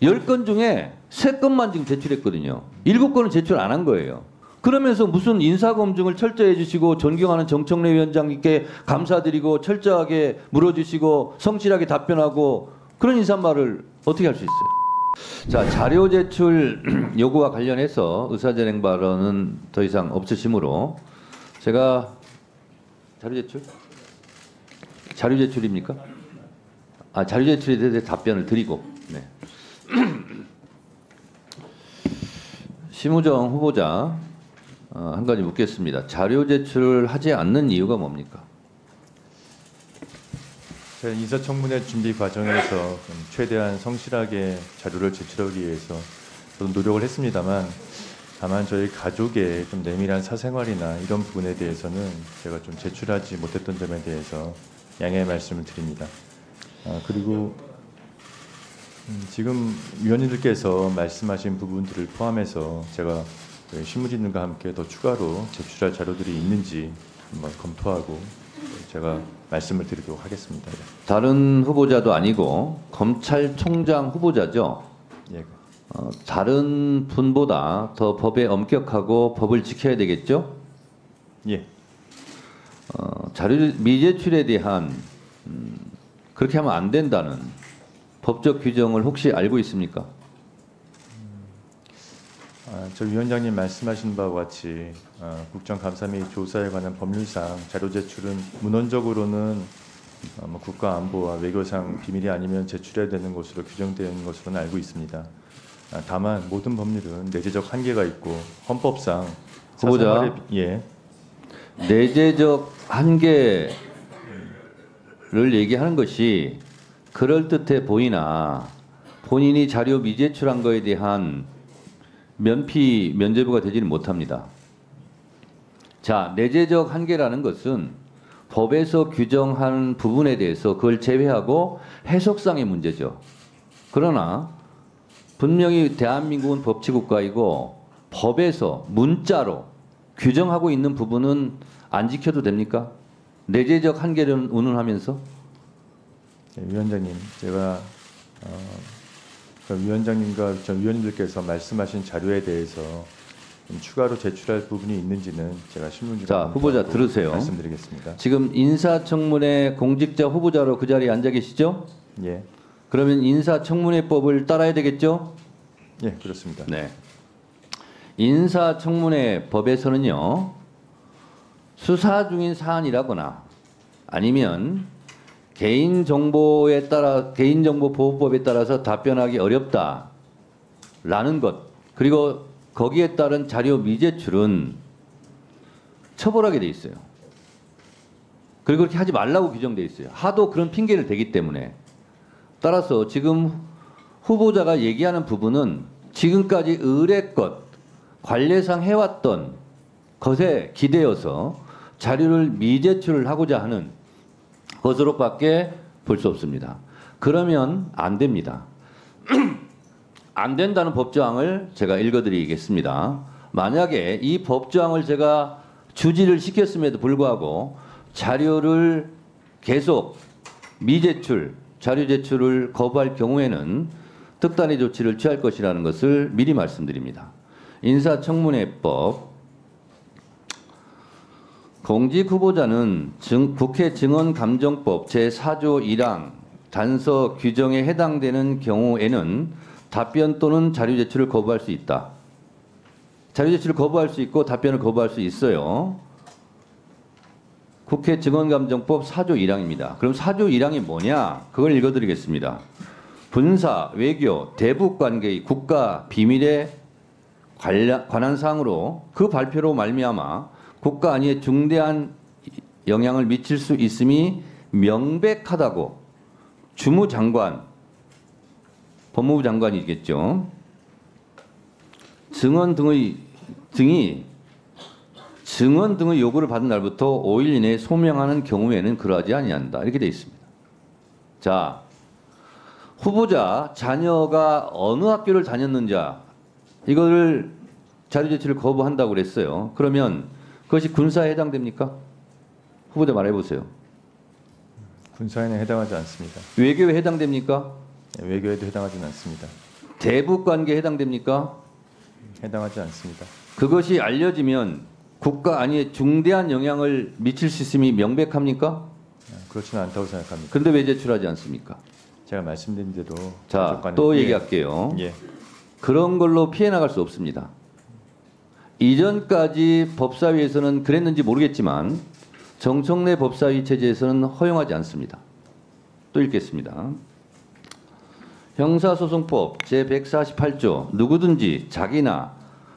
10건 중에 3건만 지금 제출했거든요. 7건은 제출 안 한 거예요. 그러면서 무슨 인사검증을 철저히 해주시고 존경하는 정청래 위원장님께 감사드리고 철저하게 물어주시고 성실하게 답변하고 그런 인사말을 어떻게 할 수 있어요? 자, 자료 제출 요구와 관련해서 의사진행 발언은 더 이상 없으시므로 제가 자료 제출? 자료 제출입니까? 아, 자료 제출에 대해서 답변을 드리고 네. 심우정 후보자 한 가지 묻겠습니다. 자료 제출을 하지 않는 이유가 뭡니까? 저희 인사청문회 준비 과정에서 좀 최대한 성실하게 자료를 제출하기 위해서 저도 노력을 했습니다만 다만 저희 가족의 좀 내밀한 사생활이나 이런 부분에 대해서는 제가 좀 제출하지 못했던 점에 대해서 양해의 말씀을 드립니다. 그리고 지금 위원님들께서 말씀하신 부분들을 포함해서 제가 신문진들과 함께 더 추가로 제출할 자료들이 있는지 한번 검토하고 제가 말씀을 드리도록 하겠습니다. 다른 후보자도 아니고 검찰총장 후보자죠. 예. 다른 분보다 더 법에 엄격하고 법을 지켜야 되겠죠? 예. 자료 미제출에 대한 그렇게 하면 안 된다는 법적 규정을 혹시 알고 있습니까? 저 위원장님 말씀하신 바와 같이 국정감사 및 조사에 관한 법률상 자료 제출은 문헌적으로는 국가안보와 외교상 비밀이 아니면 제출해야 되는 것으로 규정되어 있는 것으로는 알고 있습니다. 다만 모든 법률은 내재적 한계가 있고 헌법상 후보자 예. 내재적 한계를 얘기하는 것이 그럴듯해 보이나 본인이 자료 미제출한 거에 대한 면죄부가 되지는 못합니다. 자, 내재적 한계라는 것은 법에서 규정한 부분에 대해서 그걸 제외하고 해석상의 문제죠. 그러나 분명히 대한민국은 법치국가이고 법에서 문자로 규정하고 있는 부분은 안 지켜도 됩니까? 내재적 한계를 운운하면서? 네, 위원장님, 제가 위원장님과 전 위원님들께서 말씀하신 자료에 대해서 좀 추가로 제출할 부분이 있는지는 제가 신문지에 자, 후보자 들으세요. 말씀드리겠습니다. 지금 인사청문회 공직자 후보자로 그 자리에 앉아 계시죠? 예, 그러면 인사청문회법을 따라야 되겠죠? 예, 그렇습니다. 네. 인사청문회법에서는요, 수사 중인 사안이라거나 아니면 개인정보보호법에 따라서 답변하기 어렵다라는 것, 그리고 거기에 따른 자료 미제출은 처벌하게 돼 있어요. 그리고 그렇게 하지 말라고 규정돼 있어요. 하도 그런 핑계를 대기 때문에. 따라서 지금 후보자가 얘기하는 부분은 지금까지 의례껏 관례상 해왔던 것에 기대어서 자료를 미제출을 하고자 하는 것으로밖에 볼 수 없습니다. 그러면 안 됩니다. 안 된다는 법조항을 제가 읽어드리겠습니다. 만약에 이 법조항을 제가 주지를 시켰음에도 불구하고 자료를 계속 미제출, 자료 제출을 거부할 경우에는 특단의 조치를 취할 것이라는 것을 미리 말씀드립니다. 인사청문회법 공직 후보자는 국회 증언감정법 제4조 1항 단서 규정에 해당되는 경우에는 답변 또는 자료 제출을 거부할 수 있다. 자료 제출을 거부할 수 있고 답변을 거부할 수 있어요. 국회 증언감정법 4조 1항입니다. 그럼 4조 1항이 뭐냐? 그걸 읽어드리겠습니다. 군사, 외교, 대북 관계의 국가 비밀에 관한 사항으로 그 발표로 말미암아 국가 안위에 중대한 영향을 미칠 수 있음이 명백하다고 주무장관, 법무부 장관이겠죠. 증언 등의 요구를 받은 날부터 5일 이내에 소명하는 경우에는 그러하지 아니한다. 이렇게 되어 있습니다. 자, 후보자 자녀가 어느 학교를 다녔는자 이거를 자료 제출을 거부한다고 그랬어요. 그러면 그것이 군사에 해당됩니까? 후보자 말해보세요. 군사에는 해당하지 않습니다. 외교에 해당됩니까? 외교에도 해당하지는 않습니다. 대북 관계에 해당됩니까? 해당하지 않습니다. 그것이 알려지면 국가 안위에 중대한 영향을 미칠 수 있음이 명백합니까? 그렇지는 않다고 생각합니다. 그런데 왜 제출하지 않습니까? 제가 말씀드린 대로 자, 가족간에- 또 예. 얘기할게요. 예. 그런 걸로 피해 나갈 수 없습니다. 이전까지 법사위에서는 그랬는지 모르겠지만 정청래 법사위 체제에서는 허용하지 않습니다. 또 읽겠습니다. 형사소송법 제148조 누구든지 자기나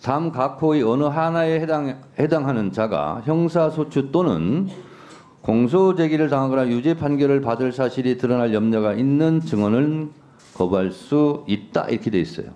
다음 각호의 어느 하나에 해당하는 자가 형사소추 또는 공소제기를 당하거나 유죄 판결을 받을 사실이 드러날 염려가 있는 증언을 거부할 수 있다 이렇게 돼 있어요.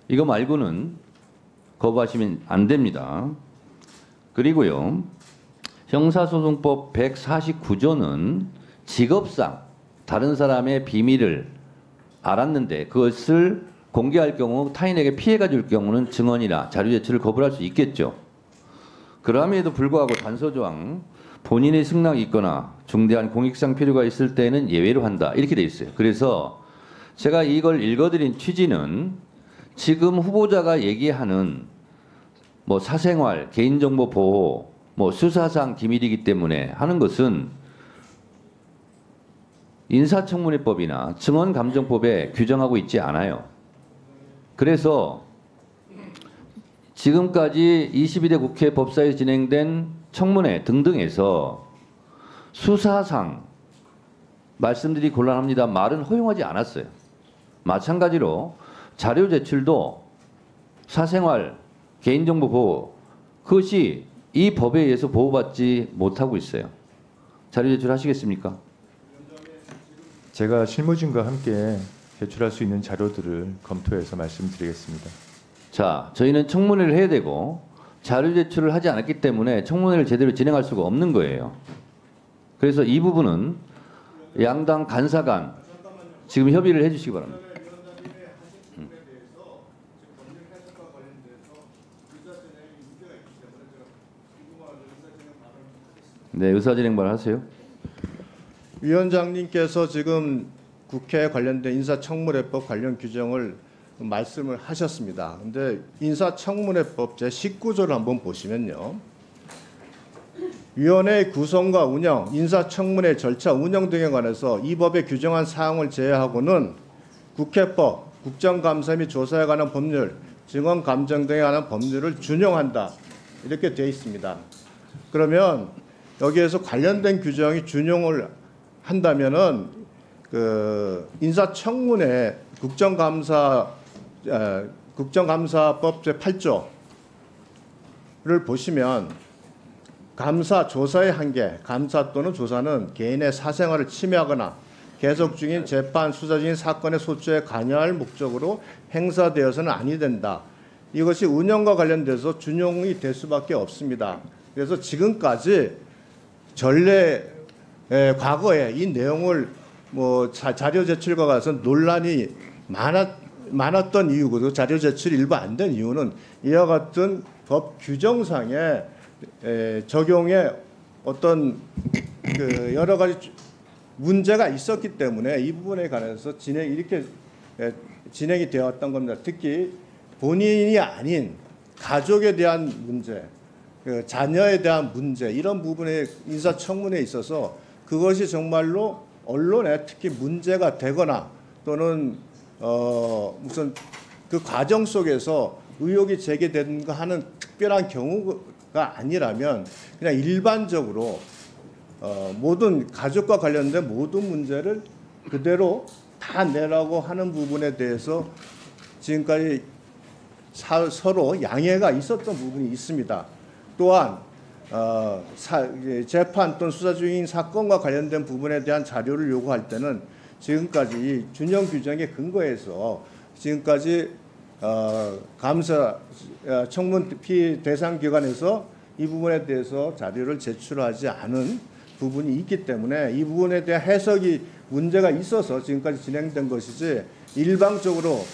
이거 말고는 거부하시면 안 됩니다. 그리고요. 형사소송법 149조는 직업상 다른 사람의 비밀을 알았는데 그것을 공개할 경우 타인에게 피해가 줄 경우는 증언이나 자료 제출을 거부할 수 있겠죠. 그럼에도 불구하고 단서조항 본인의 승낙이 있거나 중대한 공익상 필요가 있을 때는 예외로 한다 이렇게 돼 있어요. 그래서 제가 이걸 읽어드린 취지는 지금 후보자가 얘기하는 뭐 사생활, 개인정보 보호, 뭐 수사상 기밀이기 때문에 하는 것은 인사청문회법이나 증언감정법에 규정하고 있지 않아요. 그래서 지금까지 22대 국회 법사위에 진행된 청문회 등등에서 수사상 말씀드리기 곤란합니다. 말은 허용하지 않았어요. 마찬가지로 자료 제출도 사생활, 개인정보 보호 그것이 이 법에 의해서 보호받지 못하고 있어요. 자료 제출하시겠습니까? 제가 실무진과 함께 제출할 수 있는 자료들을 검토해서 말씀드리겠습니다. 자, 저희는 청문회를 해야 되고 자료 제출을 하지 않았기 때문에 청문회를 제대로 진행할 수가 없는 거예요. 그래서 이 부분은 양당 간사 간 지금 협의를 해 주시기 바랍니다. 네, 의사진행 발언하세요. 위원장님께서 지금 국회에 관련된 인사청문회법 관련 규정을 말씀을 하셨습니다. 그런데 인사청문회법 제19조를 한번 보시면요. 위원회 구성과 운영, 인사청문회 절차 운영 등에 관해서 이 법에 규정한 사항을 제외하고는 국회법, 국정감사 및 조사에 관한 법률, 증언감정 등에 관한 법률을 준용한다. 이렇게 되어 있습니다. 그러면 여기에서 관련된 규정이 준용을 한다면은 그 인사청문회 국정감사법 제8조를 보시면 감사 조사의 한계, 감사 또는 조사는 개인의 사생활을 침해하거나 계속 중인 재판 수사 중인 사건의 소추에 관여할 목적으로 행사되어서는 아니 된다. 이것이 운영과 관련돼서 준용이 될 수밖에 없습니다. 그래서 지금까지 전례 과거에 이 내용을 뭐 자료 제출과 가서 논란이 많았던 이유고 자료 제출이 일부 안 된 이유는 이와 같은 법 규정상의 적용에 어떤 그 여러 가지 문제가 있었기 때문에 이 부분에 관해서 이렇게 진행이 되었던 겁니다. 특히 본인이 아닌 가족에 대한 문제, 그 자녀에 대한 문제 이런 부분에 인사청문회에 있어서 그것이 정말로 언론에 특히 문제가 되거나 또는 무슨 그 과정 속에서 의혹이 제기된가 하는 특별한 경우가 아니라면 그냥 일반적으로 모든 가족과 관련된 모든 문제를 그대로 다 내라고 하는 부분에 대해서 지금까지 서로 양해가 있었던 부분이 있습니다. 또한 재판 또는 수사 중인 사건과 관련된 부분에 대한 자료를 요구할 때는 지금까지 준용 규정에 근거해서 지금까지 감사 청문 피의 대상 기관에서 이 부분에 대해서 자료를 제출하지 않은 부분이 있기 때문에 이 부분에 대한 해석이 문제가 있어서 지금까지 진행된 것이지 일방적으로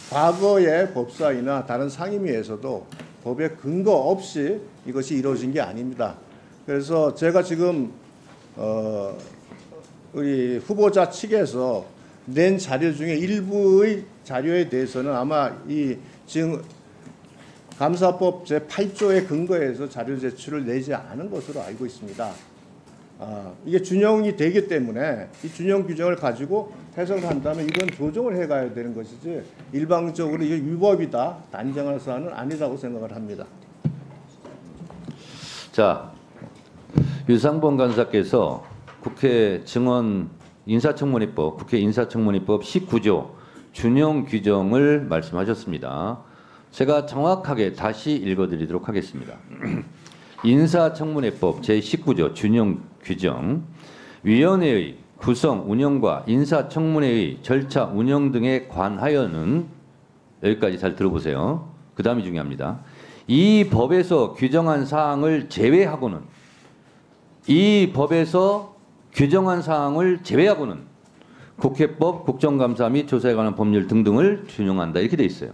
과거의 법사위나 다른 상임위에서도 법에 근거 없이 이것이 이루어진 게 아닙니다. 그래서 제가 지금 우리 후보자 측에서 낸 자료 중에 일부의 자료에 대해서는 아마 이 지금 감사법 제8조에 근거해서 자료 제출을 내지 않은 것으로 알고 있습니다. 이게 준용이 되기 때문에 이 준용 규정을 가지고 해석을 한다면 이건 조정을 해가야 되는 것이지 일방적으로 이게 위법이다 단정할 사안은 아니라고 생각을 합니다. 자, 유상범 간사께서 국회 증언 인사청문회법, 국회 인사청문회법 19조 준용 규정을 말씀하셨습니다. 제가 정확하게 다시 읽어드리도록 하겠습니다. 인사청문회법 제19조 준용 규정, 위원회의 구성, 운영과 인사청문회의 절차 운영 등에 관하여는, 여기까지 잘 들어보세요. 그 다음이 중요합니다. 이 법에서 규정한 사항을 제외하고는, 이 법에서 규정한 사항을 제외하고는 국회법, 국정감사 및 조사에 관한 법률 등등을 준용한다, 이렇게 돼 있어요.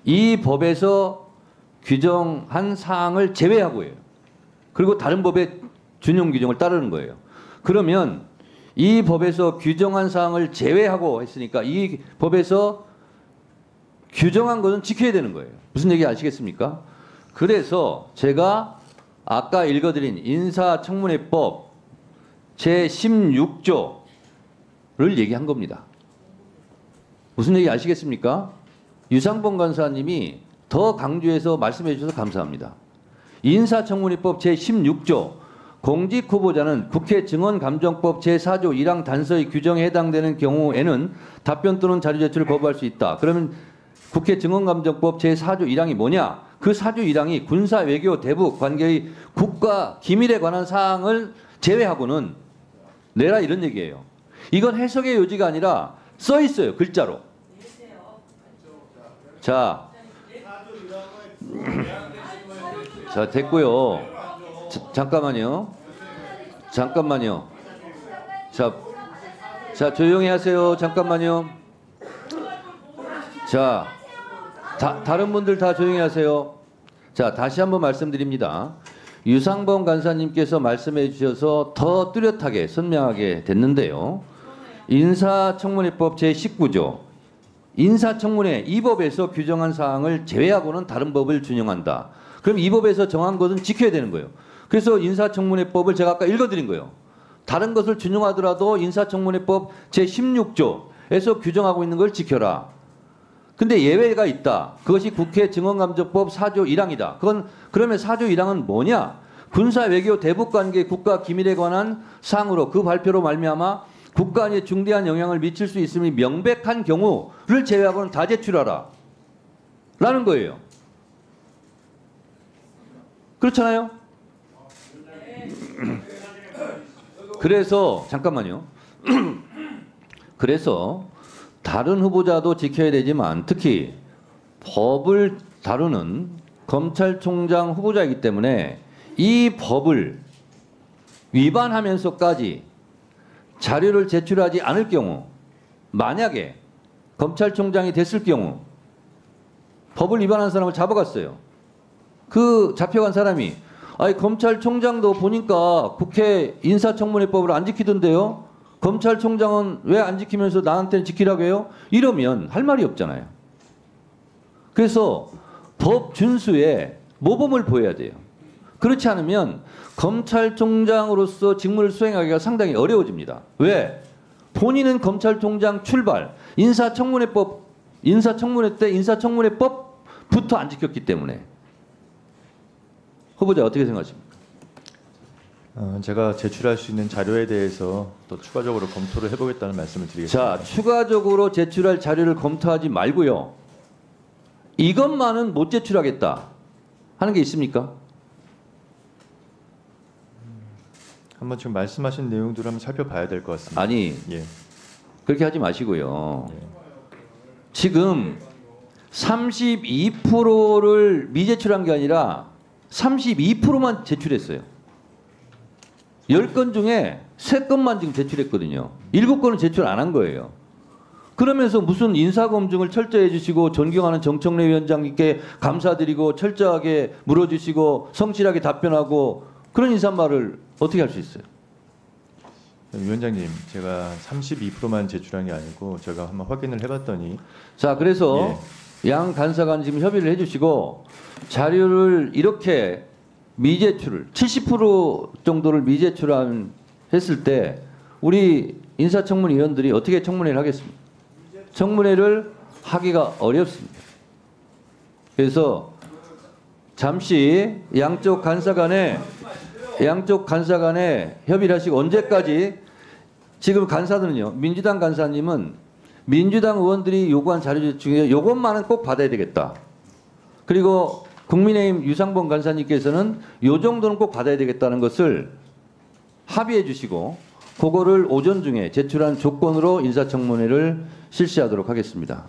이 법에서 규정한 사항을 제외하고예요. 그리고 다른 법의 준용 규정을 따르는 거예요. 그러면 이 법에서 규정한 사항을 제외하고 했으니까 이 법에서 규정한 것은 지켜야 되는 거예요. 무슨 얘기 아시겠습니까? 그래서 제가 아까 읽어드린 인사청문회법 제16조를 얘기한 겁니다. 무슨 얘기 아시겠습니까? 유상범 간사님이 더 강조해서 말씀해 주셔서 감사합니다. 인사청문회법 제16조 공직 후보자는 국회 증언감정법 제4조 1항 단서의 규정에 해당되는 경우에는 답변 또는 자료 제출을 거부할 수 있다. 그러면 국회 증언감정법 제4조 1항이 뭐냐? 그 4조 1항이 군사 외교 대북 관계의 국가 기밀에 관한 사항을 제외하고는 내라, 이런 얘기예요. 이건 해석의 요지가 아니라 써 있어요, 글자로. 자, 자, 됐고요. 잠깐만요. 자, 조용히 하세요. 잠깐만요. 자, 다른 분들 다 조용히 하세요. 자, 다시 한번 말씀드립니다. 유상범 간사님께서 말씀해 주셔서 더 뚜렷하게 선명하게 됐는데요. 인사청문회법 제19조 인사청문회 이 법에서 규정한 사항을 제외하고는 다른 법을 준용한다. 그럼 이 법에서 정한 것은 지켜야 되는 거예요. 그래서 인사청문회법을 제가 아까 읽어드린 거예요. 다른 것을 준용하더라도 인사청문회법 제16조에서 규정하고 있는 걸 지켜라. 근데 예외가 있다. 그것이 국회 증언감정법 4조 1항이다. 그러면 4조 1항은 뭐냐? 군사 외교 대북 관계 국가 기밀에 관한 사항으로 그 발표로 말미암아 국가 안에 중대한 영향을 미칠 수 있음이 명백한 경우를 제외하고는 다 제출하라. 라는 거예요. 그렇잖아요? 그래서 잠깐만요. 그래서 다른 후보자도 지켜야 되지만 특히 법을 다루는 검찰총장 후보자이기 때문에 이 법을 위반하면서까지 자료를 제출하지 않을 경우, 만약에 검찰총장이 됐을 경우 법을 위반한 사람을 잡아갔어요. 그 잡혀간 사람이 아니 검찰총장도 보니까 국회 인사청문회법을 안 지키던데요. 검찰총장은 왜 안 지키면서 나한테는 지키라고 해요? 이러면 할 말이 없잖아요. 그래서 법 준수에 모범을 보여야 돼요. 그렇지 않으면 검찰총장으로서 직무를 수행하기가 상당히 어려워집니다. 왜? 본인은 검찰총장 출발, 인사청문회 때 인사청문회법부터 안 지켰기 때문에. 후보자 어떻게 생각하십니까? 제가 제출할 수 있는 자료에 대해서 또 추가적으로 검토를 해보겠다는 말씀을 드리겠습니다. 자, 추가적으로 제출할 자료를 검토하지 말고요. 이것만은 못 제출하겠다 하는 게 있습니까? 한번 지금 말씀하신 내용들을 한번 살펴봐야 될 것 같습니다. 아니, 예. 그렇게 하지 마시고요. 예. 지금 32%를 미제출한 게 아니라 32%만 제출했어요. 10건 중에 3건만 지금 제출했거든요. 7건은 제출 안 한 거예요. 그러면서 무슨 인사검증을 철저히 해주시고 존경하는 정청래 위원장님께 감사드리고 철저하게 물어주시고 성실하게 답변하고 그런 인사말을 어떻게 할 수 있어요? 위원장님, 제가 32%만 제출한 게 아니고 제가 한번 확인을 해봤더니 자, 그래서 양 간사간 지금 협의를 해주시고 자료를 이렇게 미제출을 70% 정도를 미제출한 했을 때 우리 인사청문위원들이 어떻게 청문회를 하겠습니까? 청문회를 하기가 어렵습니다. 그래서 잠시 양쪽 간사 간에 협의를 하시고 언제까지 지금 간사들은요. 민주당 간사님은 민주당 의원들이 요구한 자료 중에 요것만은 꼭 받아야 되겠다. 그리고 국민의힘 유상범 간사님께서는 요 정도는 꼭 받아야 되겠다는 것을 합의해 주시고 그거를 오전 중에 제출한 조건으로 인사청문회를 실시하도록 하겠습니다.